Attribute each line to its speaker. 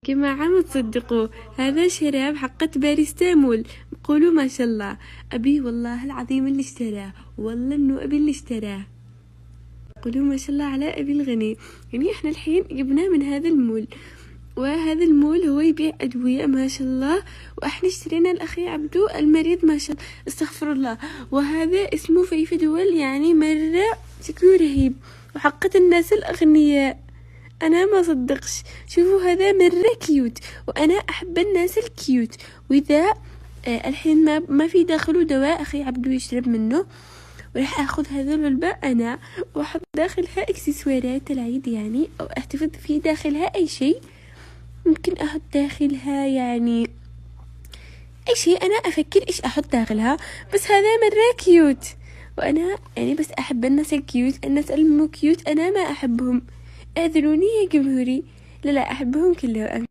Speaker 1: جماعة ما تصدقوا هذا شراب حقة باريستامول. قولوا ما شاء الله. أبي والله العظيم اللي اشتراه، والله إنه أبي اللي اشتراه. قولوا ما شاء الله على أبي الغني. يعني إحنا الحين جبناه من هذا المول، وهذا المول هو يبيع أدوية ما شاء الله، وإحنا اشترينا الأخي عبدو المريض ما شاء الله، استغفر الله. وهذا اسمه فيفيدول، يعني مرة شكله رهيب وحقة الناس الأغنياء. أنا ما صدقش. شوفوا هذا مرة كيوت، وأنا أحب الناس الكيوت. وإذا الحين ما في داخله دواء أخي عبدو يشرب منه، وراح أخذ هذا العلبة أنا وأحط داخلها إكسسوارات العيد، يعني أو أحتفظ في داخلها أي شيء. ممكن أحط داخلها يعني أي شيء، أنا أفكر إيش أحط داخلها، بس هذا مرة كيوت. وأنا يعني بس أحب الناس الكيوت. الناس المو كيوت أنا ما أحبهم. اعذروني يا جمهوري، لا أحبهم كلهم.